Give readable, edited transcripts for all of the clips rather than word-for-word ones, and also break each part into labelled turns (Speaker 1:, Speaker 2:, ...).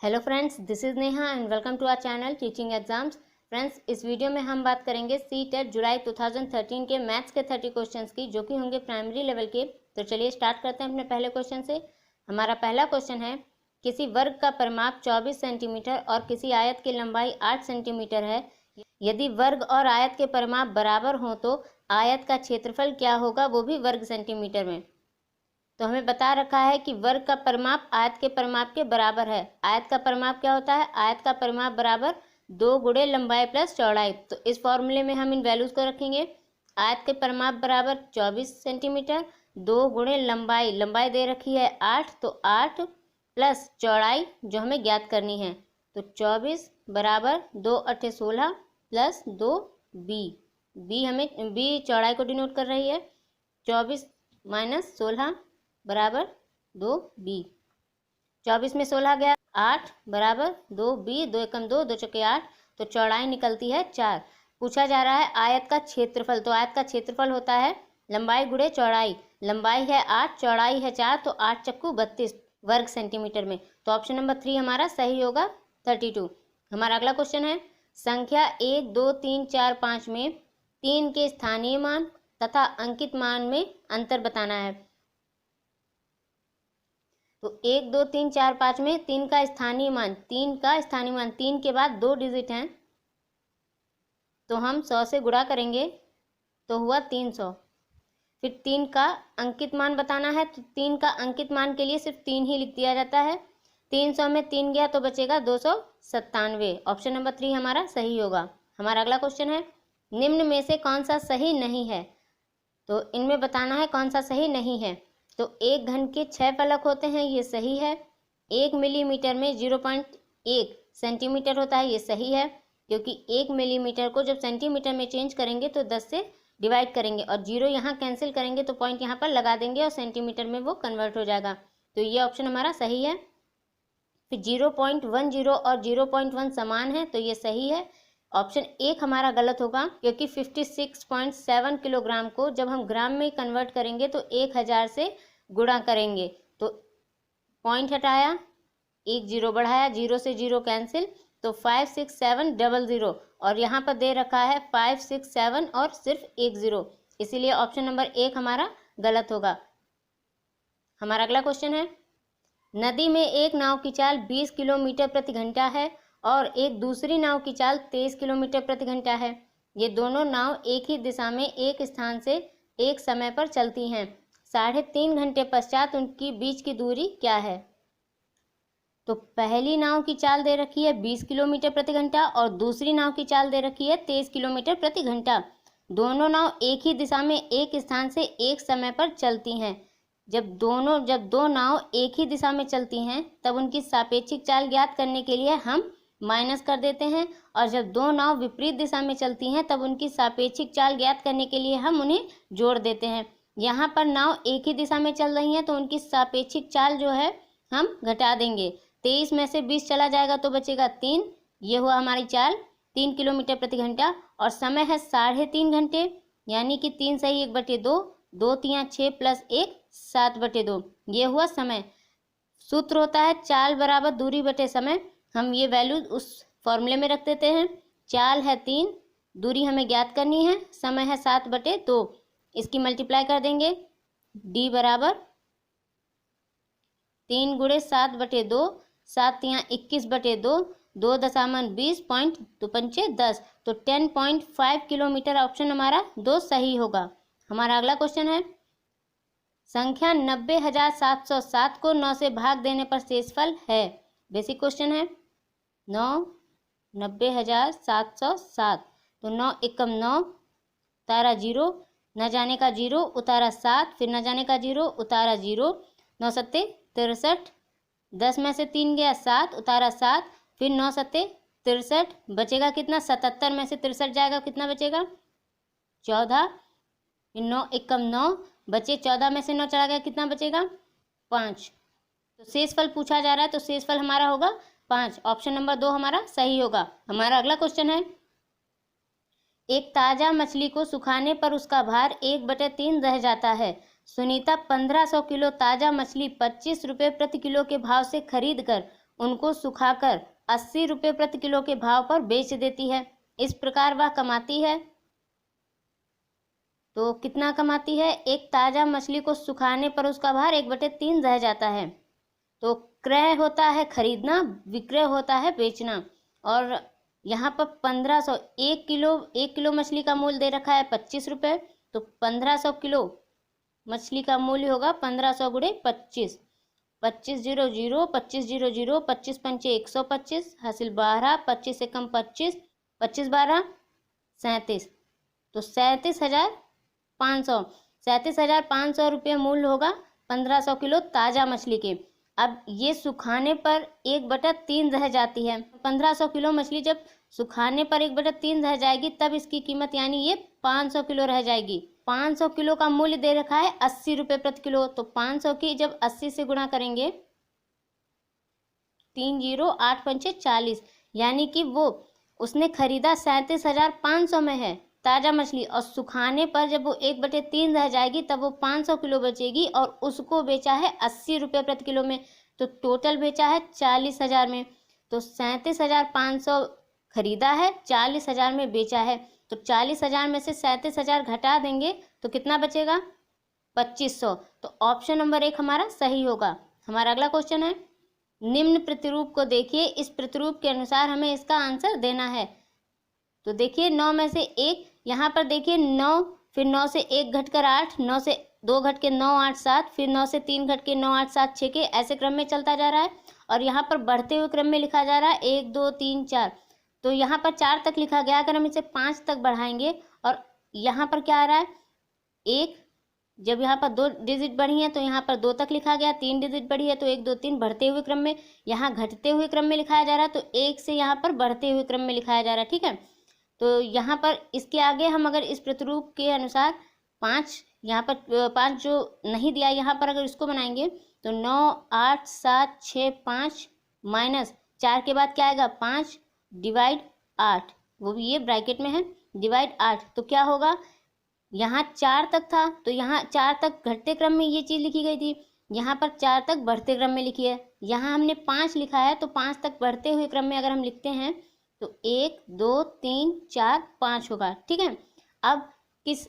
Speaker 1: Hello friends, this is Neha and welcome to our channel teaching exams. Friends, इस video में हम बात करेंगे सी-टेट जुलाई 2013 के मैथ्स के 30 क्वेश्चंस की, जो कि होंगे प्राइमरी लेवल के। तो चलिए स्टार्ट करते हैं अपने पहले क्वेश्चन से। हमारा पहला क्वेश्चन है, किसी वर्ग का परिमाप 24 सेंटीमीटर और किसी आयत की लंबाई 8 सेंटीमीटर है। यदि वर्ग और आयत के परिमाप बराबर हों तो आयत का क्षेत्रफल क्या होगा, वो भी वर्ग सेंटीमीटर में। तो हमें बता रखा है कि वर्ग का परिमाप आयत के परिमाप के बराबर है। आयत का परिमाप क्या होता है? आयत का परिमाप बराबर 2 गुणे लंबाई प्लस चौड़ाई। तो इस फॉर्मूले में हम इन वैल्यूज को रखेंगे। आयत के परिमाप बराबर 24 सेंटीमीटर, 2 गुणे लंबाई, लंबाई दे रखी है 8, तो 8 प्लस चौड़ाई जो हमें ज्ञात करनी है। तो 24 बराबर 2 8 16 प्लस 2 बी हमें बी चौड़ाई को डिनोट कर रही है। 24 माइनस 16 बराबर 2b। 24 में 16 गया, 8 बराबर 2b, 2 एकम 2, 2 चौके 8, तो चौड़ाई निकलती है 4। पूछा जा रहा है आयत का क्षेत्रफल। तो आयत का क्षेत्रफल होता है लंबाई गुणे चौड़ाई। लंबाई है 8, चौड़ाई है 4, तो 8 चक्कू 32 वर्ग सेंटीमीटर में। तो ऑप्शन नंबर 3 हमारा सही होगा, 32। हमारा अगला क्वेश्चन है, संख्या 1 2 3 4 5 में 3 के स्थानीय मान तथा अंकित मान में अंतर बताना है। तो 1 2 3 4 5 में 3 का स्थानीय मान, 3 के बाद 2 डिजिट हैं, तो हम 100 से गुणा करेंगे तो हुआ 300। फिर 3 का अंकित मान बताना है, तो 3 का अंकित मान के लिए सिर्फ 3 ही लिख दिया जाता है। 300 में 3 गया तो बचेगा 297। ऑप्शन नंबर 3 हमारा सही होगा। हमारा अगला क्वेश्चन है, निम्न में से कौन सा सही नहीं है। तो इनमें बताना है कौन सा सही नहीं है। तो 1 घन के 6 फलक होते हैं, ये सही है। 1 मिलीमीटर में 0.1 सेंटीमीटर होता है, ये सही है, क्योंकि 1 मिलीमीटर को जब सेंटीमीटर में चेंज करेंगे तो 10 से डिवाइड करेंगे और 0 यहाँ कैंसिल करेंगे तो पॉइंट यहाँ पर लगा देंगे और सेंटीमीटर में वो कन्वर्ट हो जाएगा। तो ये ऑप्शन हमारा सही है। फिर 0.10 और 0.1 समान है, तो ये सही है। ऑप्शन 1 हमारा गलत होगा, क्योंकि 56.7 किलोग्राम को जब हम ग्राम में कन्वर्ट करेंगे तो 1000 से गुणा करेंगे, तो पॉइंट हटाया, 1 0 बढ़ाया, 0 से 0 कैंसिल, तो 56700 और यहाँ पर दे रखा है 567 और सिर्फ 1 0, इसीलिए ऑप्शन नंबर 1 हमारा गलत होगा। हमारा अगला क्वेश्चन है, नदी में एक नाव की चाल 20 किलोमीटर प्रति घंटा है और एक दूसरी नाव की चाल 23 किलोमीटर प्रति घंटा है। ये दोनों नाव एक ही दिशा में एक स्थान से एक समय पर चलती हैं। 3.5 घंटे पश्चात उनकी बीच की दूरी क्या है। तो पहली नाव की चाल दे रखी है 20 किलोमीटर प्रति घंटा और दूसरी नाव की चाल दे रखी है 23 किलोमीटर प्रति घंटा। दोनों नाव एक ही दिशा में एक स्थान से एक समय पर चलती हैं। जब दो नाव एक ही दिशा में चलती हैं तब उनकी सापेक्षिक चाल ज्ञात करने के लिए हम माइनस कर देते हैं, और जब दो नाव विपरीत दिशा में चलती हैं तब उनकी सापेक्षिक चाल ज्ञात करने के लिए हम उन्हें जोड़ देते हैं। यहाँ पर नाव एक ही दिशा में चल रही हैं तो उनकी सापेक्षिक चाल जो है हम घटा देंगे। 23 में से 20 चला जाएगा तो बचेगा 3। ये हुआ हमारी चाल 3 किलोमीटर प्रति घंटा और समय है 3.5 घंटे, यानी कि 3 सही 1/2, 2 3 6 प्लस 1 7/2, ये हुआ समय। सूत्र होता है चाल बराबर दूरी बटे समय। हम ये वैल्यू उस फॉर्मूले में रख देते हैं। चाल है 3, दूरी हमें ज्ञात करनी है, समय है 7/2, इसकी मल्टीप्लाई कर देंगे। d बराबर 3 गुणे 7/2, 7 यहाँ 21/2, 2 दशामलव 20 पॉइंट 2 पंचे 10, तो 10.5 किलोमीटर ऑप्शन हमारा 2 सही होगा। हमारा अगला क्वेश्चन है, संख्या 90,707 को 9 से भाग देने पर शेषफल है। बेसिक क्वेश्चन है। 90,707, तो 9 एकम 9, उतारा 0, न जाने का 0, उतारा 7, फिर न जाने का 0, उतारा 0, 9 सत्ते 63, 10 में से 3 गया 7, उतारा 7, फिर 9 सत्ते 63, बचेगा कितना? 77 में से 63 जाएगा, कितना बचेगा? 14, फिर 9 एकम 9, बचे 14 में से 9 चला गया, कितना बचेगा? 5। तो शेषफल पूछा जा रहा है, तो शेषफल हमारा होगा 5। ऑप्शन नंबर 2 हमारा सही होगा। हमारा अगला क्वेश्चन है, एक ताज़ा मछली को सुखाने पर उसका भार 1/3 रह जाता है। सुनीता 1500 किलो ताज़ा मछली 25 रुपये प्रति किलो के भाव से खरीद कर उनको सुखाकर 80 रुपये प्रति किलो के भाव पर बेच देती है। इस प्रकार वह कमाती है, तो कितना कमाती है? एक ताज़ा मछली को सुखाने पर उसका भार 1/3 रह जाता है। तो क्रय होता है खरीदना, विक्रय होता है बेचना। और यहाँ पर 1500, 1 किलो मछली का मूल्य दे रखा है 25 रुपये, तो 1500 किलो मछली का मूल्य होगा 1500 गुणे 25, 25 0 0, 25 0 0, 25 पंचे 125, हासिल 12, 25 से कम 25, 25 12 37, तो 37,500, 37,500 रुपये मूल्य होगा 1500 किलो ताज़ा मछली के। अब ये सुखाने पर 1/3 रह जाती है। 1500 किलो मछली जब सुखाने पर 1/3 रह जाएगी तब इसकी कीमत यानी ये 500 किलो रह जाएगी। 500 किलो का मूल्य दे रखा है 80 रुपये प्रति किलो, तो 500 की जब 80 से गुणा करेंगे 3 0 8 पंचे 40, यानी कि वो उसने खरीदा 37,500 में है ताज़ा मछली, और सुखाने पर जब वो 1/3 रह जाएगी तब वो 500 किलो बचेगी और उसको बेचा है 80 रुपये प्रति किलो में। तो टोटल बेचा है 40,000 में। तो 37,500 खरीदा है, 40,000 में बेचा है। तो 40,000 में से 37,000 घटा देंगे तो कितना बचेगा? 2500। तो ऑप्शन नंबर 1 हमारा सही होगा। हमारा अगला क्वेश्चन है, निम्न प्रतिरूप को देखिए, इस प्रतिरूप के अनुसार हमें इसका आंसर देना है। तो देखिए 9 में से 1, यहाँ पर देखिए 9, फिर 9 से 1 घटकर 8, 9 से 2 घट के 9 8 7, फिर 9 से 3 घट के 9 8 7 6 के ऐसे क्रम में चलता जा रहा है। और यहाँ पर बढ़ते हुए क्रम में लिखा जा रहा है 1 2 3 4, तो यहाँ पर 4 तक लिखा गया। अगर हम इसे 5 तक बढ़ाएंगे और यहाँ पर क्या आ रहा है 1, जब यहाँ पर 2 डिजिट बढ़ी है तो यहाँ पर 2 तक लिखा गया, 3 डिजिट बढ़ी है तो 1 2 3 बढ़ते हुए क्रम में, यहाँ घटते हुए क्रम में लिखाया जा रहा है, तो 1 से यहाँ पर बढ़ते हुए क्रम में लिखाया जा रहा है। ठीक है, तो यहाँ पर इसके आगे हम अगर इस प्रतिरूप के अनुसार 5, यहाँ पर 5 जो नहीं दिया, यहाँ पर अगर इसको बनाएंगे तो 9 8 7 6 5 माइनस 4 के बाद क्या आएगा 5 डिवाइड 8, वो भी ये ब्रैकेट में है, डिवाइड 8, तो क्या होगा? यहाँ 4 तक था तो यहाँ 4 तक घटते क्रम में ये चीज़ लिखी गई थी, यहाँ पर 4 तक बढ़ते क्रम में लिखी है। यहाँ हमने 5 लिखा है तो 5 तक बढ़ते हुए क्रम में अगर हम लिखते हैं तो 1 2 3 4 5 होगा। ठीक है, अब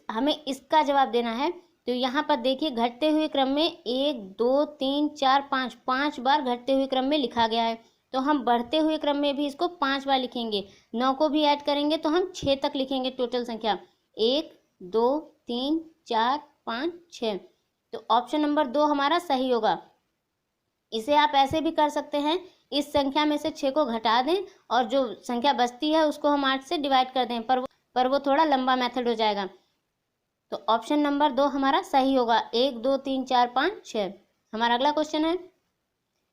Speaker 1: हमें इसका जवाब देना है। तो यहाँ पर देखिए घटते हुए क्रम में 1 2 3 4 5, 5 बार घटते हुए क्रम में लिखा गया है, तो हम बढ़ते हुए क्रम में भी इसको 5 बार लिखेंगे। 9 को भी ऐड करेंगे तो हम 6 तक लिखेंगे टोटल संख्या, 1 2 3 4 5 6, तो ऑप्शन नंबर 2 हमारा सही होगा। इसे आप ऐसे भी कर सकते हैं, इस संख्या में से 6 को घटा दें और जो संख्या बचती है उसको हम 8 से डिवाइड कर दें, पर वो थोड़ा लंबा मेथड हो जाएगा। तो ऑप्शन नंबर 2 हमारा सही होगा, 1 2 3 4 5 6। हमारा अगला क्वेश्चन है,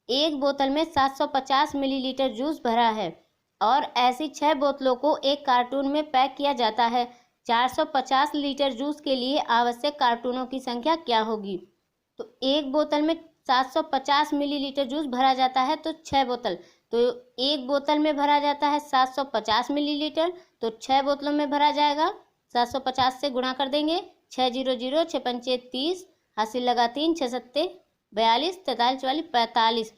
Speaker 1: एक बोतल में 750 मिलीलीटर जूस भरा है और ऐसी 6 बोतलों को एक कार्टून में पैक किया जाता है। 450 लीटर जूस के लिए आवश्यक कार्टूनों की संख्या क्या होगी? तो एक बोतल में 750 मिलीलीटर जूस भरा जाता है, तो 6 बोतल, तो एक बोतल में भरा जाता है 750 मिलीलीटर, तो 6 बोतलों में भरा जाएगा। 750 से गुणा कर देंगे, 6 0 0, 6 पंचे 30, हासिल लगा 3, 6 सत्ते 42, 43 44 45,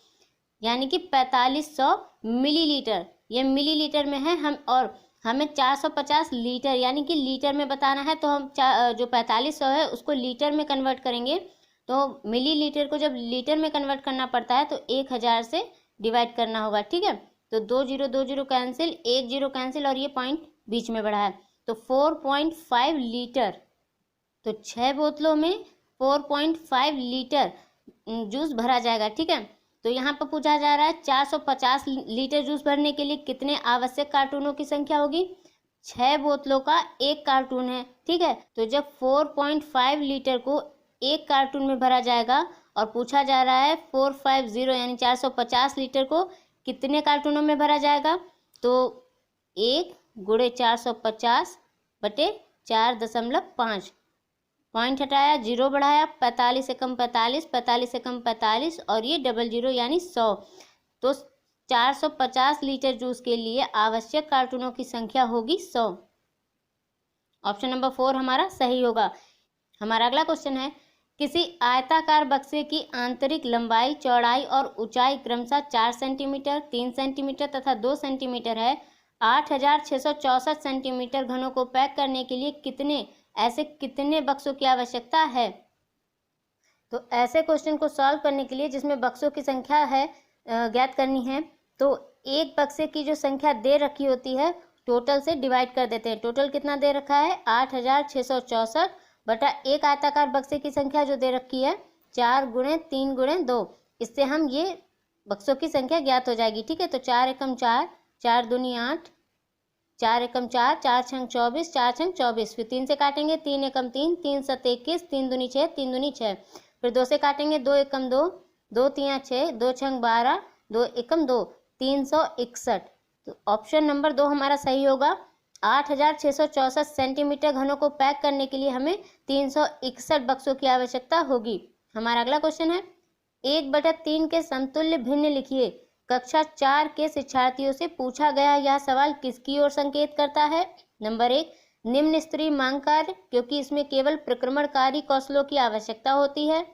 Speaker 1: यानी कि 4500 मिलीलीटर, ये मिलीलीटर में है हम, और हमें 450 लीटर यानी कि लीटर में बताना है, तो हम जो 4500 है उसको लीटर में कन्वर्ट करेंगे। तो मिलीलीटर को जब लीटर में कन्वर्ट करना पड़ता है तो 1000 से डिवाइड करना होगा। ठीक है, तो 2 0 कैंसिल, 1 0 कैंसिल और ये पॉइंट बीच में बढ़ा है, तो 4.5 लीटर, तो 6 बोतलों में 4.5 लीटर जूस भरा जाएगा। ठीक है, तो यहाँ पर पूछा जा रहा है 450 लीटर जूस भरने के लिए कितने आवश्यक कार्टूनों की संख्या होगी? 6 बोतलों का एक कार्टून है। ठीक है, तो जब 4.5 लीटर को एक कार्टून में भरा जाएगा और पूछा जा रहा है 450 यानी 450 लीटर को कितने कार्टूनों में भरा जाएगा, तो 1 गुणे 450 बटे 4.5, पॉइंट हटाया, 0 बढ़ाया, 45 से कम 45, 45 से कम 45 और ये 00 यानी 100, तो 450 लीटर जूस के लिए आवश्यक कार्टूनों की संख्या होगी 100। ऑप्शन नंबर 4 हमारा सही होगा। हमारा अगला क्वेश्चन है, किसी आयताकार बक्से की आंतरिक लंबाई, चौड़ाई और ऊंचाई क्रमशः 4 सेंटीमीटर, 3 सेंटीमीटर तथा 2 सेंटीमीटर है। 8664 सेंटीमीटर घनों को पैक करने के लिए कितने बक्सों की आवश्यकता है। तो ऐसे क्वेश्चन को सॉल्व करने के लिए जिसमें बक्सों की संख्या है ज्ञात करनी है, तो एक बक्से की जो संख्या दे रखी होती है टोटल से डिवाइड कर देते हैं। टोटल कितना दे रखा है 8664 बटा एक आयताकार बक्से की संख्या जो दे रखी है 4 गुणे 3 गुणे 2, इससे हम ये बक्सों की संख्या ज्ञात हो जाएगी। ठीक है, तो 4 एकम 4, 4 दूनी 8, 4 एकम 4, 4 छंग 24, 4 छंग 24, फिर 3 से काटेंगे 3 एकम 3, 3 सत 21, 3 दूनी 6, 3 दूनी 6, फिर 2 से काटेंगे 2 एकम 2, 2 तियाँ 6, 2 छंग 12, 2 एकम 2, 361। तो ऑप्शन नंबर 2 हमारा सही होगा। 8664 सेंटीमीटर घनों को पैक करने के लिए हमें 361 बक्सों की आवश्यकता होगी। हमारा अगला क्वेश्चन है 1/3 के समतुल्य भिन्न लिखिए। कक्षा 4 के शिक्षार्थियों से पूछा गया यह सवाल किसकी ओर संकेत करता है। नंबर 1, निम्न स्तरीय मांग कार्य, क्योंकि इसमें केवल प्रक्रमणकारी कौशलों की आवश्यकता होती है।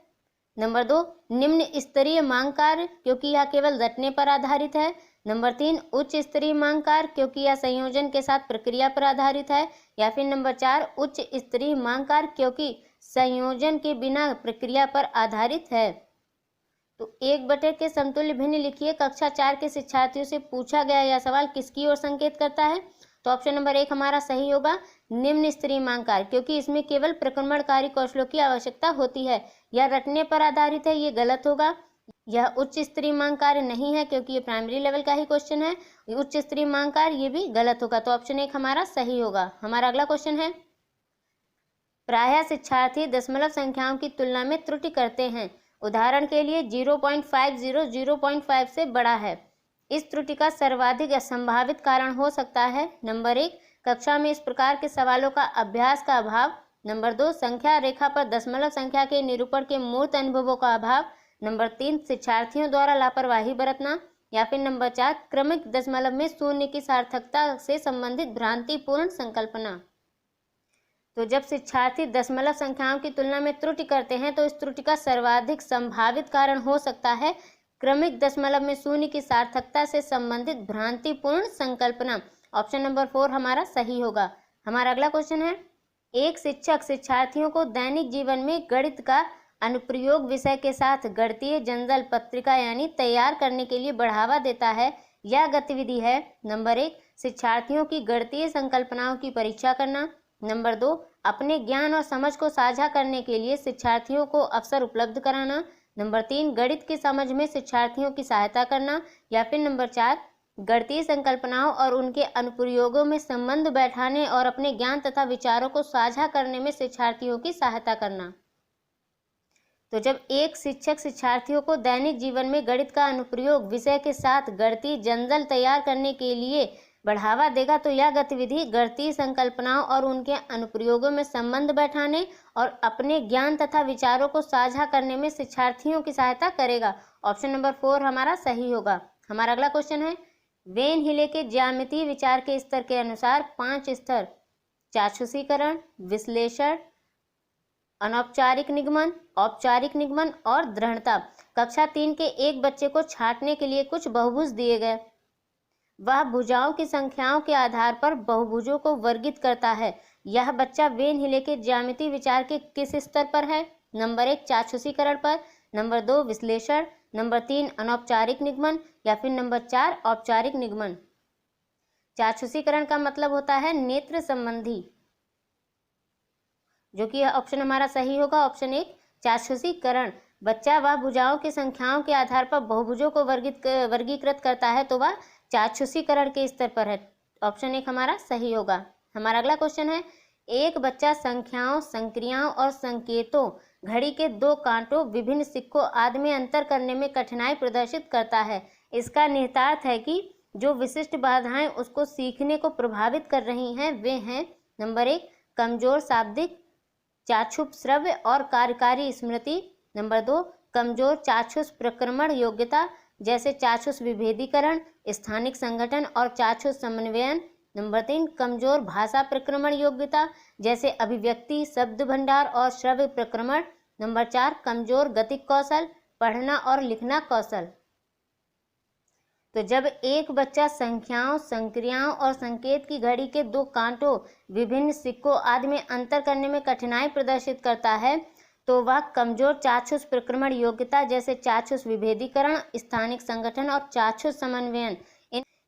Speaker 1: नंबर 2, निम्न स्तरीय मांग कार्य, क्योंकि यह केवल रटने पर आधारित है। नंबर 3, उच्च स्तरीय मांग कार्य, क्योंकि यह संयोजन के साथ प्रक्रिया पर आधारित है। या फिर नंबर 4, उच्च स्तरीय मांग कार्य, क्योंकि संयोजन के बिना प्रक्रिया पर आधारित है। तो 1/3 के समतुल्य भिन्न लिखिए। कक्षा 4 के शिक्षार्थियों से पूछा गया यह सवाल किसकी ओर संकेत करता है। तो ऑप्शन नंबर 1 हमारा सही होगा, निम्न स्तरीय मांग कार्य, क्योंकि इसमें केवल प्रक्रमणकारी कौशलों की आवश्यकता होती है। यह रटने पर आधारित है, ये गलत होगा। यह उच्च स्तरीय मांग कार्य नहीं है, क्योंकि ये प्राइमरी लेवल का ही क्वेश्चन है। उच्च स्तरीय मांग कार्य ये भी गलत होगा। तो ऑप्शन 1 हमारा सही होगा। हमारा अगला क्वेश्चन है, प्रायः शिक्षार्थी दशमलव संख्याओं की तुलना में त्रुटि करते हैं। उदाहरण के लिए 0.50 0.5 से बड़ा है। इस त्रुटि का सर्वाधिक संभावित कारण हो सकता है। नंबर 1, कक्षा में इस प्रकार के सवालों का अभ्यास का अभाव। नंबर 2, संख्या रेखा पर दशमलव संख्या के निरूपण के मूर्त अनुभवों का अभाव। नंबर 3, शिक्षार्थियों द्वारा लापरवाही बरतना। या फिर नंबर 4, क्रमिक दशमलव में शून्य की सार्थकता से संबंधित भ्रांतिपूर्ण संकल्पना। तो जब शिक्षार्थी दशमलव संख्याओं की तुलना में त्रुटि करते हैं तो इस त्रुटि का सर्वाधिक संभावित कारण हो सकता है क्रमिक दशमलव में शून्य की सार्थकता से संबंधित भ्रांतिपूर्ण संकल्पना। ऑप्शन नंबर 4 हमारा सही होगा। हमारा अगला क्वेश्चन है, एक शिक्षक शिक्षार्थियों को दैनिक जीवन में गणित का अनुप्रयोग विषय के साथ गणितीय जंजल पत्रिका यानी तैयार करने के लिए बढ़ावा देता है। यह गतिविधि है। नंबर 1, शिक्षार्थियों की गणितीय संकल्पनाओं की परीक्षा करना। नंबर 2, अपने ज्ञान और समझ को साझा करने के लिए शिक्षार्थियों को अवसर उपलब्ध कराना। नंबर 3, गणित की समझ में शिक्षार्थियों की सहायता करना। या फिर नंबर 4, गणितीय संकल्पनाओं और उनके अनुप्रयोगों में संबंध बैठाने और अपने ज्ञान तथा विचारों को साझा करने में शिक्षार्थियों की सहायता करना। तो जब एक शिक्षक शिक्षार्थियों को दैनिक जीवन में गणित का अनुप्रयोग विषय के साथ गणितीय जंजल तैयार करने के लिए बढ़ावा देगा तो यह गतिविधि गणितीय संकल्पनाओं और उनके अनुप्रयोगों में संबंध बैठाने और अपने ज्ञान तथा विचारों को साझा करने में शिक्षार्थियों की सहायता करेगा। ऑप्शन नंबर 4 हमारा सही होगा। हमारा अगला क्वेश्चन है, वेन हिले के ज्यामितीय विचार के स्तर के अनुसार 5 स्तर चाक्षुषीकरण, विश्लेषण, अनौपचारिक निगमन, औपचारिक निगमन और दृढ़ता। कक्षा 3 के एक बच्चे को छांटने के लिए कुछ बहुभुज दिए गए। वह भुजाओं की संख्याओं के आधार पर बहुभुजों को वर्गित करता है। यह बच्चा वेन हिले के ज्यामितीय विचार के किस स्तर पर है। नंबर 1, चाक्षुषीकरण पर। नंबर 2, विश्लेषण। नंबर 3, अनौपचारिक निगमन। या फिर नंबर 4, औपचारिक निगमन। चाक्षुषीकरण का मतलब होता है नेत्र संबंधी, जो कि ऑप्शन हमारा सही होगा। ऑप्शन 1, चाक्षुषीकरण। बच्चा वह भुजाओं की संख्याओं के आधार पर बहुभुजों को वर्गीकृत करता है तो वह चाक्षुषीकरण के स्तर पर है। ऑप्शन 1 हमारा सही होगा। हमारा अगला क्वेश्चन है, एक बच्चा संख्याओं, संक्रियाओं और संकेतों, घड़ी के 2 कांटों, विभिन्न सिक्कों आदि में अंतर करने में कठिनाई प्रदर्शित करता है। इसका निहितार्थ है कि जो विशिष्ट बाधाएं उसको सीखने को प्रभावित कर रही हैं वे हैं। नंबर 1, कमजोर शाब्दिक, चाक्षुष श्रव्य और कार्यकारी स्मृति। नंबर 2, कमजोर चाक्षुष प्रक्रमण योग्यता, जैसे चाक्षुष विभेदीकरण, स्थानिक संगठन और चाक्षुष समन्वयन। नंबर 3, कमजोर भाषा प्रक्रमण योग्यता, जैसे अभिव्यक्ति, शब्द भंडार और श्रव्य प्रक्रमण। नंबर 4 कमजोर गतिक कौशल, पढ़ना और लिखना कौशल। तो जब एक बच्चा संख्याओं, संक्रियाओं और संकेत की घड़ी के दो कांटों, विभिन्न सिक्कों आदि में अंतर करने में कठिनाई प्रदर्शित करता है तो वह कमजोर चाक्षुष प्रक्रमण योग्यता जैसे चाक्षुष विभेदीकरण, स्थानिक संगठन और चाक्षुष समन्वयन,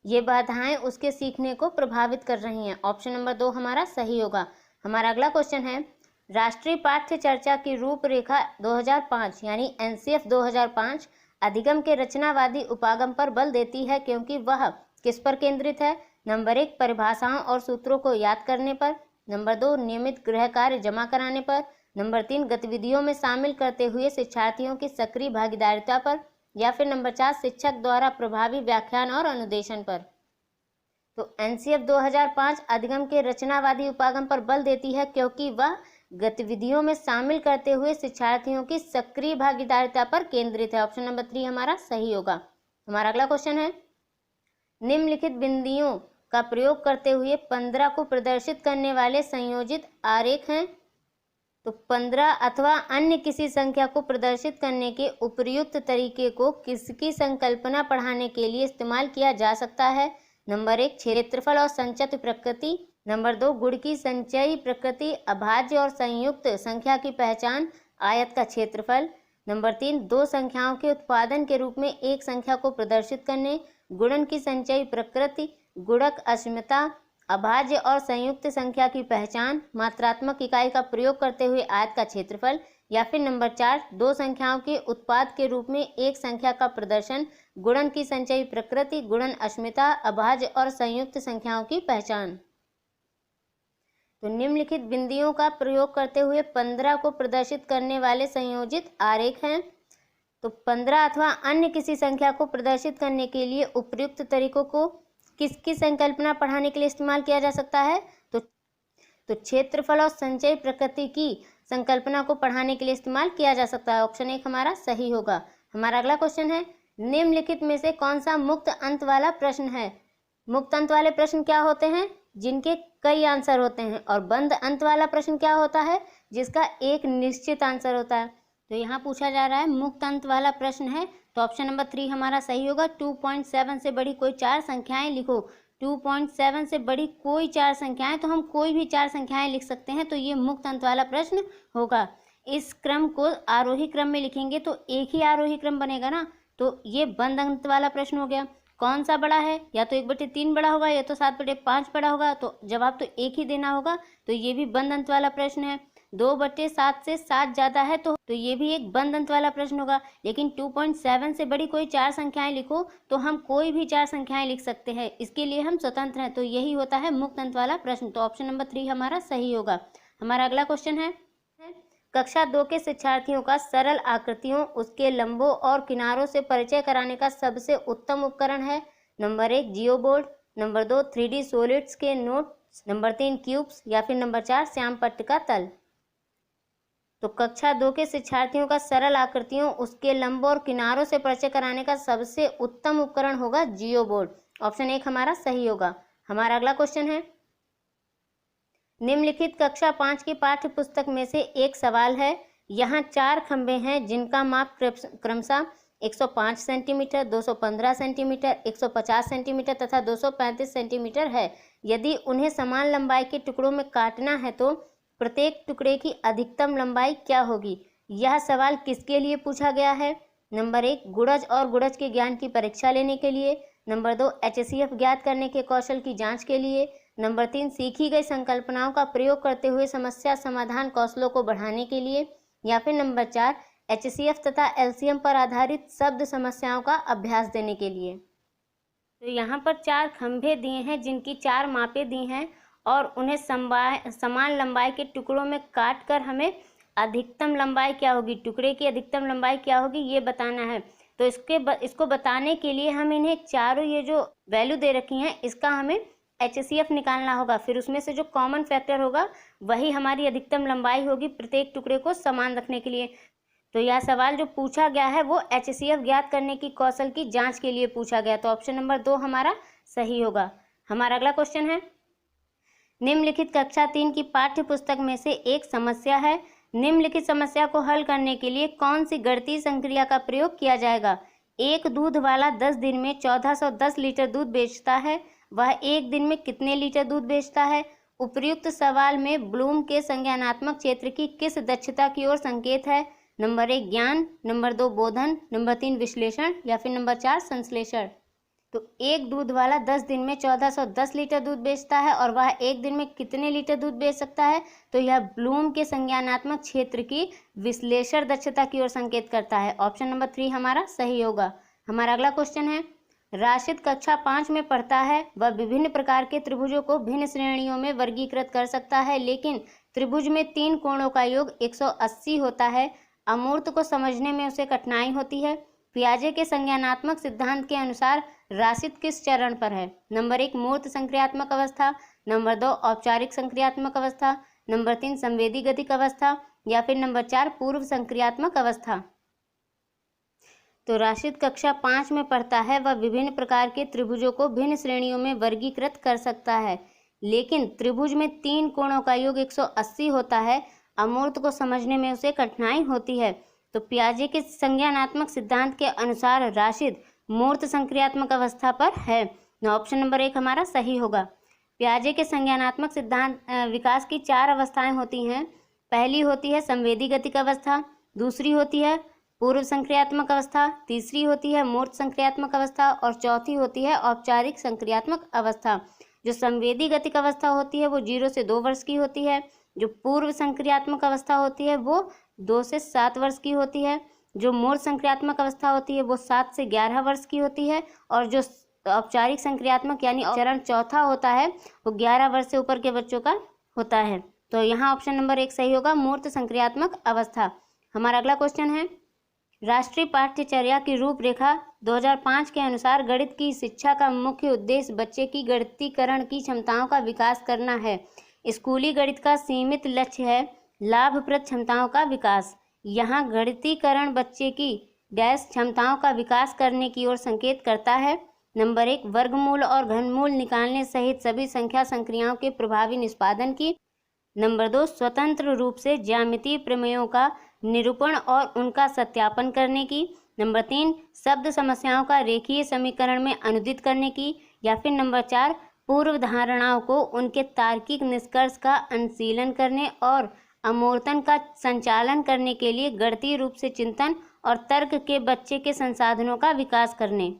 Speaker 1: ये बाधाएं उसके सीखने को प्रभावित कर रही हैं। ऑप्शन नंबर 2 हमारा सही होगा। हमारा अगला क्वेश्चन है, राष्ट्रीय पाठ्य चर्चा की रूपरेखा 2005 यानी एनसीएफ 2005 अधिगम के रचनावादी उपागम पर बल देती है क्योंकि वह किस पर केंद्रित है? नंबर 1 परिभाषाओं और सूत्रों को याद करने पर, नंबर 2 नियमित गृह कार्य जमा कराने पर, नंबर 3 गतिविधियों में शामिल करते हुए शिक्षार्थियों की सक्रिय भागीदारिता पर, या फिर नंबर 4 शिक्षक द्वारा प्रभावी व्याख्यान और अनुदेशन पर। तो एनसीएफ 2005 अधिगम के रचनावादी उपागम पर बल देती है क्योंकि वह गतिविधियों में शामिल करते हुए शिक्षार्थियों की सक्रिय भागीदारिता पर केंद्रित है। ऑप्शन नंबर 3 हमारा सही होगा। हमारा अगला क्वेश्चन है, निम्नलिखित बिंदुओं का प्रयोग करते हुए 15 को प्रदर्शित करने वाले संयोजित आरेख हैं। तो 15 अथवा अन्य किसी संख्या को प्रदर्शित करने के उपर्युक्त तरीके को किसकी संकल्पना पढ़ाने के लिए इस्तेमाल किया जा सकता है? नंबर 1 क्षेत्रफल और संचय प्रकृति, नंबर 2 गुण की संचयी प्रकृति, अभाज्य और संयुक्त संख्या की पहचान, आयत का क्षेत्रफल, नंबर 3 दो संख्याओं के उत्पादन के रूप में एक संख्या को प्रदर्शित करने, गुणन की संचयी प्रकृति, गुणक अक्षमता, अभाज्य और संयुक्त संख्या की पहचान, मात्रात्मक इकाई का प्रयोग करते हुए आयत का क्षेत्रफल, या फिर नंबर 4 दो संख्याओं के उत्पाद के रूप में एक संख्या का प्रदर्शन, गुणन की संचयी प्रकृति, गुणन अक्षमता, अभाज्य और संयुक्त संख्याओं की पहचान। तो निम्नलिखित बिंदुओं का प्रयोग करते हुए 15 को प्रदर्शित करने वाले संयोजित आरेख हैं। तो 15 अथवा अन्य किसी संख्या को प्रदर्शित करने के लिए उपयुक्त तरीकों को किसकी संकल्पना पढ़ाने के लिए इस्तेमाल किया जा सकता है? तो क्षेत्रफल और संचयी प्रकृति की संकल्पना को पढ़ाने के लिए इस्तेमाल किया जा सकता है। ऑप्शन 1 हमारा सही होगा। हमारा अगला क्वेश्चन है, निम्नलिखित में से कौन सा मुक्त अंत वाला प्रश्न है? मुक्त अंत वाले प्रश्न क्या होते हैं? जिनके कई आंसर होते हैं। और बंद अंत वाला प्रश्न क्या होता है? जिसका एक निश्चित आंसर होता है। तो यहाँ पूछा जा रहा है मुक्त अंत वाला प्रश्न है, तो ऑप्शन नंबर 3 हमारा सही होगा। 2.7 से बड़ी कोई 4 संख्याएं लिखो। 2.7 से बड़ी कोई 4 संख्याएं, तो हम कोई भी 4 संख्याएं लिख सकते हैं, तो ये मुक्त अंत वाला प्रश्न होगा। इस क्रम को आरोही क्रम में लिखेंगे तो एक ही आरोही क्रम बनेगा ना, तो ये बंद अंत वाला प्रश्न हो गया। कौन सा बड़ा है? या तो 1/3 बड़ा होगा या तो 7/5 बड़ा होगा, तो जवाब तो एक ही देना होगा। तो ये भी बंद अंत वाला प्रश्न है। 2/7 से 7 ज़्यादा है तो ये भी एक बंद अंत वाला प्रश्न होगा। लेकिन 2.7 से बड़ी कोई 4 संख्याएं लिखो, तो हम कोई भी 4 संख्याएं लिख सकते हैं, इसके लिए हम स्वतंत्र हैं। तो यही होता है मुक्त अंत वाला प्रश्न। तो ऑप्शन नंबर 3 हमारा सही होगा। हमारा अगला क्वेश्चन है, कक्षा 2 के शिक्षार्थियों का सरल आकृतियों, उसके लंबों और किनारों से परिचय कराने का सबसे उत्तम उपकरण है। नंबर 1 जियो बोर्ड, नंबर 2 3D सॉलिड्स के नोट्स, नंबर 3 क्यूब्स, या फिर नंबर 4 श्यामपट्ट का तल। तो कक्षा 2 के शिक्षार्थियों का सरल आकृतियों, उसके लंबों और किनारों से परिचय कराने का सबसे उत्तम उपकरण होगा जियो बोर्ड। ऑप्शन 1 हमारा सही होगा। हमारा अगला क्वेश्चन है, निम्नलिखित कक्षा 5 की पाठ्य पुस्तक में से एक सवाल है। यहाँ 4 खंभे हैं जिनका माप क्रमशः 105 सेंटीमीटर, 215 सेंटीमीटर, 150 सेंटीमीटर तथा 235 सेंटीमीटर है। यदि उन्हें समान लंबाई के टुकड़ों में काटना है तो प्रत्येक टुकड़े की अधिकतम लंबाई क्या होगी? यह सवाल किसके लिए पूछा गया है? नंबर 1 गुणज और गुणज के ज्ञान की परीक्षा लेने के लिए, नंबर 2 HCF ज्ञात करने के कौशल की जांच के लिए, नंबर 3 सीखी गई संकल्पनाओं का प्रयोग करते हुए समस्या समाधान कौशलों को बढ़ाने के लिए, या फिर नंबर 4 HCF तथा LCM पर आधारित शब्द समस्याओं का अभ्यास देने के लिए। तो यहाँ पर 4 खंभे दिए हैं जिनकी 4 मापें दी हैं और उन्हें समान लंबाई के टुकड़ों में काट कर हमें अधिकतम लंबाई क्या होगी, टुकड़े की अधिकतम लंबाई क्या होगी, ये बताना है। तो इसको बताने के लिए हम इन्हें चारों ये जो वैल्यू दे रखी हैं इसका हमें HCF निकालना होगा। फिर उसमें से जो कॉमन फैक्टर होगा वही हमारी अधिकतम लंबाई होगी प्रत्येक टुकड़े को समान रखने के लिए। तो यह सवाल जो पूछा गया है वो HCF ज्ञात करने की कौशल की जांच के लिए पूछा गया। तो ऑप्शन नंबर 2 हमारा सही होगा। हमारा अगला क्वेश्चन है, निम्नलिखित कक्षा 3 की पाठ्य पुस्तक में से एक समस्या है। निम्नलिखित समस्या को हल करने के लिए कौन सी गणितीय संक्रिया का प्रयोग किया जाएगा। एक दूध वाला 10 दिन में 1410 लीटर दूध बेचता है, वह एक दिन में कितने लीटर दूध बेचता है। उपर्युक्त सवाल में ब्लूम के संज्ञानात्मक क्षेत्र की किस दक्षता की ओर संकेत है। नंबर 1 ज्ञान, नंबर 2 बोधन, नंबर 3 विश्लेषण या फिर नंबर 4 संश्लेषण। तो एक दूध वाला 10 दिन में 1410 लीटर दूध बेचता है और वह एक दिन में कितने लीटर दूध बेच सकता है। तो यह ब्लूम के संज्ञानात्मक क्षेत्र की विश्लेषण दक्षता की ओर संकेत करता है। ऑप्शन नंबर 3 हमारा सही होगा। हमारा अगला क्वेश्चन है, राशिद कक्षा 5 में पढ़ता है, वह विभिन्न प्रकार के त्रिभुजों को भिन्न श्रेणियों में वर्गीकृत कर सकता है, लेकिन त्रिभुज में 3 कोणों का योग 180 होता है। अमूर्त को समझने में उसे कठिनाई होती है। पियाजे के संज्ञानात्मक सिद्धांत के अनुसार राशिद किस चरण पर है। नंबर 1 मूर्त संक्रियात्मक अवस्था, नंबर 2 औपचारिक संक्रियात्मक अवस्था, नंबर 3 संवेदी गतिक अवस्था या फिर नंबर 4 पूर्व संक्रियात्मक अवस्था। तो राशिद कक्षा 5 में पढ़ता है, वह विभिन्न प्रकार के त्रिभुजों को भिन्न श्रेणियों में वर्गीकृत कर सकता है, लेकिन त्रिभुज में 3 कोणों का योग 180 होता है। अमूर्त को समझने में उसे कठिनाई होती है। तो पियाजे के संज्ञानात्मक सिद्धांत के अनुसार राशिद मूर्त संक्रियात्मक अवस्था पर है। ऑप्शन नंबर 1 हमारा सही होगा। पियाजे के संज्ञानात्मक सिद्धांत विकास की 4 अवस्थाएं होती हैं। पहली होती है संवेदी गतिक अवस्था, दूसरी होती है पूर्व संक्रियात्मक अवस्था, तीसरी होती है मूर्त संक्रियात्मक अवस्था और चौथी होती है औपचारिक संक्रियात्मक अवस्था। जो संवेदी गतिक अवस्था होती है वो 0 से 2 वर्ष की होती है। जो पूर्व संक्रियात्मक अवस्था होती है वो 2 से 7 वर्ष की होती है। जो मूर्त संक्रियात्मक अवस्था होती है वो 7 से 11 वर्ष की होती है और जो औपचारिक संक्रियात्मक यानी चरण चौथा होता है वो 11 वर्ष से ऊपर के बच्चों का होता है। तो यहाँ ऑप्शन नंबर 1 सही होगा, मूर्त संक्रियात्मक अवस्था। हमारा अगला क्वेश्चन है, राष्ट्रीय पाठ्यचर्या की रूपरेखा 2005 के अनुसार गणित की शिक्षा का मुख्य उद्देश्य बच्चे की गणितीकरण की क्षमताओं का विकास करना है। स्कूली गणित का सीमित लक्ष्य है लाभप्रद क्षमताओं का विकास। यहाँ गणितीकरण बच्चे की डैश क्षमताओं का विकास करने की ओर संकेत करता है। नंबर 1 वर्गमूल और घनमूल निकालने सहित सभी संख्या संक्रियाओं के प्रभावी निष्पादन की। नंबर 2 स्वतंत्र रूप से ज्यामितीय प्रमेयों का निरूपण और उनका सत्यापन करने की। नंबर 3 शब्द समस्याओं का रेखीय समीकरण में अनुदित करने की। या फिर नंबर 4 पूर्व धारणाओं को उनके तार्किक निष्कर्ष का अनुशीलन करने और अमूर्तन का संचालन करने के लिए गणितीय रूप से चिंतन और तर्क के बच्चे के संसाधनों का विकास करने।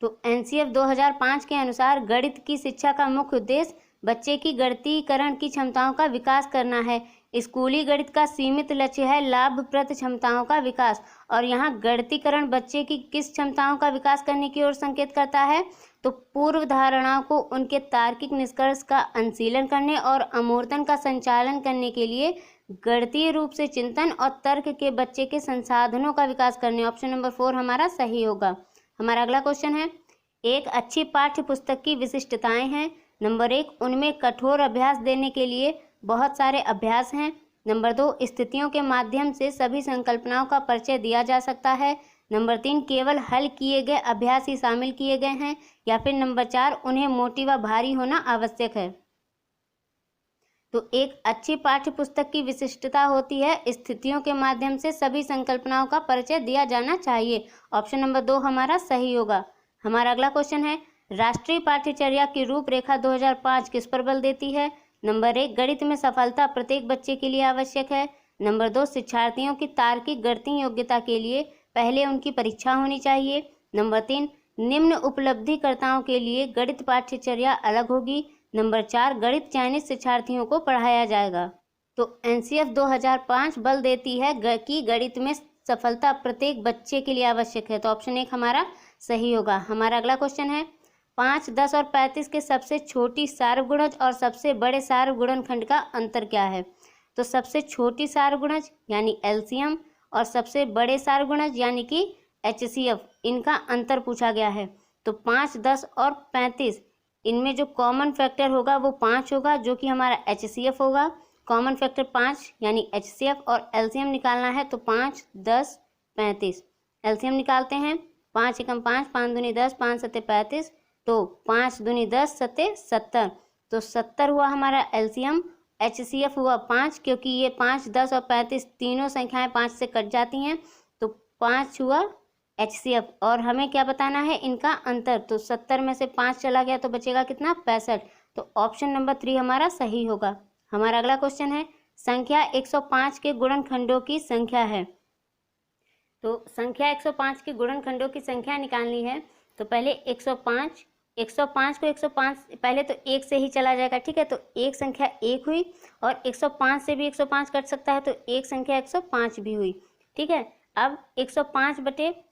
Speaker 1: तो एनसीएफ 2005 के अनुसार गणित की शिक्षा का मुख्य उद्देश्य बच्चे की गणितीकरण की क्षमताओं का विकास करना है। स्कूली गणित का सीमित लक्ष्य है लाभप्रद क्षमताओं का विकास और यहाँ गणितीकरण बच्चे की किस क्षमताओं का विकास करने की ओर संकेत करता है। तो पूर्व धारणाओं को उनके तार्किक निष्कर्ष का अनुशीलन करने और अमूर्तन का संचालन करने के लिए गणितीय रूप से चिंतन और तर्क के बच्चे के संसाधनों का विकास करने। ऑप्शन नंबर 4 हमारा सही होगा। हमारा अगला क्वेश्चन है, एक अच्छी पाठ्य पुस्तक की विशिष्टताएं हैं। नंबर 1 उनमें कठोर अभ्यास देने के लिए बहुत सारे अभ्यास हैं। नंबर 2 स्थितियों के माध्यम से सभी संकल्पनाओं का परिचय दिया जा सकता है। नंबर 3 केवल हल किए गए अभ्यास ही शामिल किए गए हैं। या फिर नंबर 4 उन्हें मोटी व भारी होना आवश्यक है। तो एक अच्छी पाठ्य पुस्तक की विशिष्टता होती है स्थितियों के माध्यम से सभी संकल्पनाओं का परिचय दिया जाना चाहिए। ऑप्शन नंबर 2 हमारा सही होगा। हमारा अगला क्वेश्चन है, राष्ट्रीय पाठ्यचर्या की रूपरेखा 2005 किस पर बल देती है। नंबर 1 गणित में सफलता प्रत्येक बच्चे के लिए आवश्यक है। नंबर 2 शिक्षार्थियों की तार्किक गणितीय योग्यता के लिए पहले उनकी परीक्षा होनी चाहिए। नंबर 3 निम्न उपलब्धिकर्ताओं के लिए गणित पाठ्यचर्या अलग होगी। नंबर 4 गणित चयनित शिक्षार्थियों को पढ़ाया जाएगा। तो एनसीएफ 2005 बल देती है कि गणित में सफलता प्रत्येक बच्चे के लिए आवश्यक है। तो ऑप्शन 1 हमारा सही होगा। हमारा अगला क्वेश्चन है, 5, 10 और 35 के सबसे छोटी सार्वगुणज और सबसे बड़े सार्वगुणनखंड का अंतर क्या है। तो सबसे छोटी सार्वगुणज यानी एलसीएम और सबसे बड़े सार्वगुणज यानी कि एचसीएफ, इनका अंतर पूछा गया है। तो 5, 10 और 35 इनमें जो कॉमन फैक्टर होगा वो 5 होगा, जो कि हमारा एचसीएफ होगा। कॉमन फैक्टर 5 यानी एचसीएफ और एलसीएम निकालना है। तो 5, 10, 35 एलसीएम निकालते हैं। 5 एकम 5, 5 दूनी 10, 5 सत्ते 35। तो 5 दूनी 10 सत्ते 70। तो 70 हुआ हमारा एलसीएम HCF हुआ 5, क्योंकि ये 5, 10 और 35 तीनों संख्याएं 5 से कट जाती हैं, तो 5 हुआ HCF। और हमें क्या बताना है, इनका अंतर। तो 70 में से 5 चला गया तो बचेगा कितना, 65। तो ऑप्शन नंबर 3 हमारा सही होगा। हमारा अगला क्वेश्चन है, संख्या 105 के गुणनखंडों की संख्या है। तो संख्या 105 के गुणनखंडों की संख्या निकालनी है। तो पहले 105 को 105 पहले तो 1 से ही चला जाएगा, ठीक है। तो एक संख्या 1 हुई, और 105 से भी 105 कट सकता है, तो एक संख्या 105 भी हुई, ठीक है। अब 105 बटे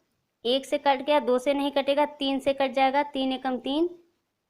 Speaker 1: 1 से कट गया, 2 से नहीं कटेगा, 3 से कट जाएगा, 3 एकम 3,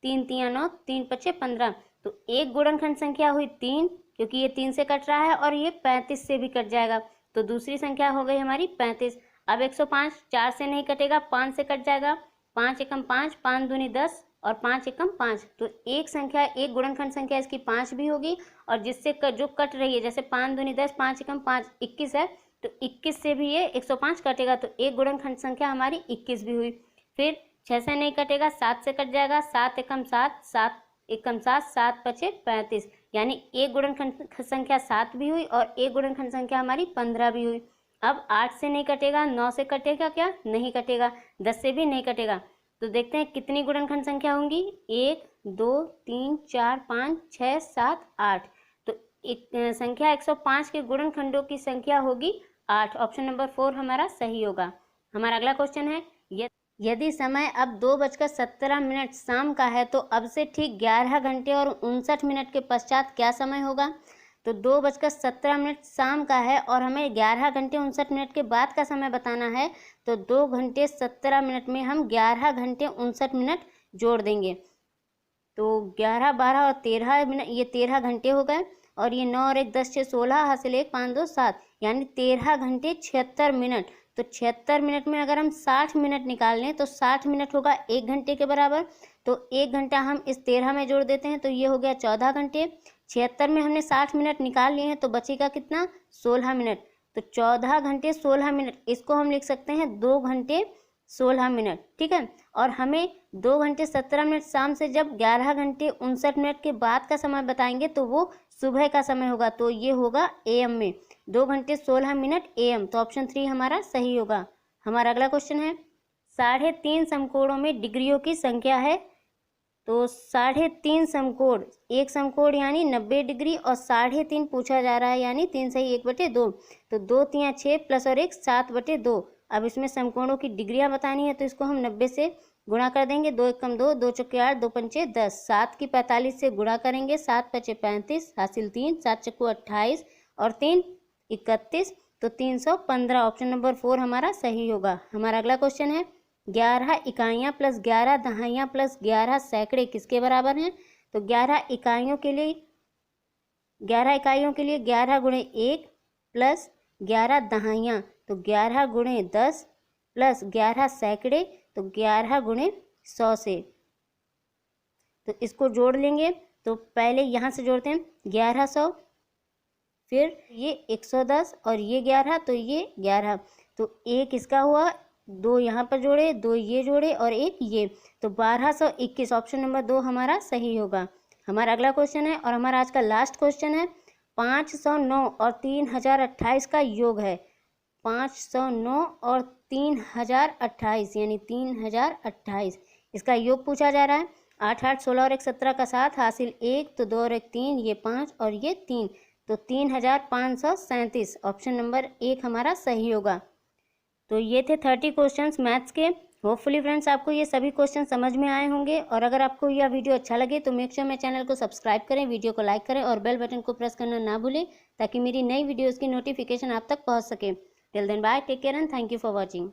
Speaker 1: 3 तिया 9, 3 पचे 15। तो एक गुणनखंड संख्या हुई 3, क्योंकि ये 3 से कट रहा है, और ये 35 से भी कट जाएगा, तो दूसरी संख्या हो गई हमारी 35। अब 105 4 से नहीं कटेगा, 5 से कट जाएगा, 5 एकम 5, 5 दूनी 10 और 5 एकम 5। तो एक संख्या, एक गुणनखंड संख्या इसकी 5 भी होगी, और जिससे जो कट रही है, जैसे 5 दूनी 10, 5 एकम 5 21 है, तो 21 से भी ये 105 कटेगा, तो एक गुणनखंड संख्या हमारी 21 भी हुई। फिर 6 से नहीं कटेगा, 7 से कट जाएगा, 7 एकम 7, 7 एकम 7, 7 पचे 35, यानी एक गुणनखंड संख्या 7 भी हुई, और एक गुणनखंड संख्या हमारी 15 भी हुई। अब 8 से नहीं कटेगा, 9 से कटेगा क्या, नहीं कटेगा, 10 से भी नहीं कटेगा। तो देखते हैं कितनी गुणनखंड संख्या होंगी, 1 2 3 4 5 6 7 8। तो एक संख्या 105 के गुणनखंडों की संख्या होगी 8। ऑप्शन नंबर 4 हमारा सही होगा। हमारा अगला क्वेश्चन है, यदि समय अब 2:17 शाम का है, तो अब से ठीक 11 घंटे और 59 मिनट के पश्चात क्या समय होगा। तो 2:17 शाम का है, और हमें 11 घंटे 59 मिनट के बाद का समय बताना है। तो 2 घंटे 17 मिनट में हम 11 घंटे 59 मिनट जोड़ देंगे। तो 11 12 और 13 मिनट, ये 13 घंटे हो गए, और ये 9 और 1 10 6 16 हासिल 1 5 2 7, यानी 13 घंटे 76 मिनट। तो 76 मिनट में अगर हम 60 मिनट निकाल लें, तो 60 मिनट होगा 1 घंटे के बराबर। तो 1 घंटा हम इस 13 में जोड़ देते हैं, तो ये हो गया 14 घंटे। 76 में हमने 60 मिनट निकाल लिए हैं, तो बचेगा कितना, 16 मिनट। तो 14 घंटे 16 मिनट, इसको हम लिख सकते हैं 2 घंटे 16 मिनट, ठीक है। और हमें 2 घंटे 17 मिनट शाम से जब 11 घंटे 59 मिनट के बाद का समय बताएंगे, तो वो सुबह का समय होगा, तो ये होगा AM में, 2 घंटे 16 मिनट AM। तो ऑप्शन 3 हमारा सही होगा। हमारा अगला क्वेश्चन है, 3.5 समकोणों में डिग्रियों की संख्या है। तो 3.5 समकोण, एक समकोण यानी 90 डिग्री, और 3.5 पूछा जा रहा है, यानी 3 सही 1/2। तो 2 तिया 6 प्लस और 1 7/2। अब इसमें समकोणों की डिग्रियां बतानी है, तो इसको हम 90 से गुणा कर देंगे, 2 एकम 2, 2 चौके 8, 2 पंचे 10, 7 की 45 से गुणा करेंगे, 7 पचे 35 हासिल 3, 7 चक्कू 28 और 3 31, तो 315। ऑप्शन नंबर 4 हमारा सही होगा। हमारा अगला क्वेश्चन है, 11 इकाइयाँ प्लस 11 दहाइयाँ प्लस 11 सैकड़े किसके बराबर हैं। तो 11 इकाइयों के लिए 11 गुणे 1 प्लस 11 दहाइयाँ, तो 11 गुणे 10 प्लस 11 सैकड़े, तो 11 गुणे 100 से। तो इसको जोड़ लेंगे, तो पहले यहाँ से जोड़ते हैं 1100, फिर ये 110 और ये 11, तो ये 11। तो एक इसका हुआ, 2 यहाँ पर जोड़े, 2 ये जोड़े और 1 ये, तो 1221। ऑप्शन नंबर 2 हमारा सही होगा। हमारा अगला क्वेश्चन है, और हमारा आज का लास्ट क्वेश्चन है, 509 और 3028 का योग है। 509 और 3028 यानी 3028, इसका योग पूछा जा रहा है। 8 8 16 और 1 17 का 7 हासिल 1, तो 2 और 1 3, ये 5 और ये 3, तो 3537। ऑप्शन नंबर 1 हमारा सही होगा। तो ये थे 30 क्वेश्चंस मैथ्स के। होपफुली फ्रेंड्स आपको ये सभी क्वेश्चन समझ में आए होंगे, और अगर आपको यह वीडियो अच्छा लगे तो मेक श्योर मेरे चैनल को सब्सक्राइब करें, वीडियो को लाइक करें और बेल बटन को प्रेस करना ना भूलें, ताकि मेरी नई वीडियोज़ की नोटिफिकेशन आप तक पहुँच सके। Till then bye, take care and thank you for watching.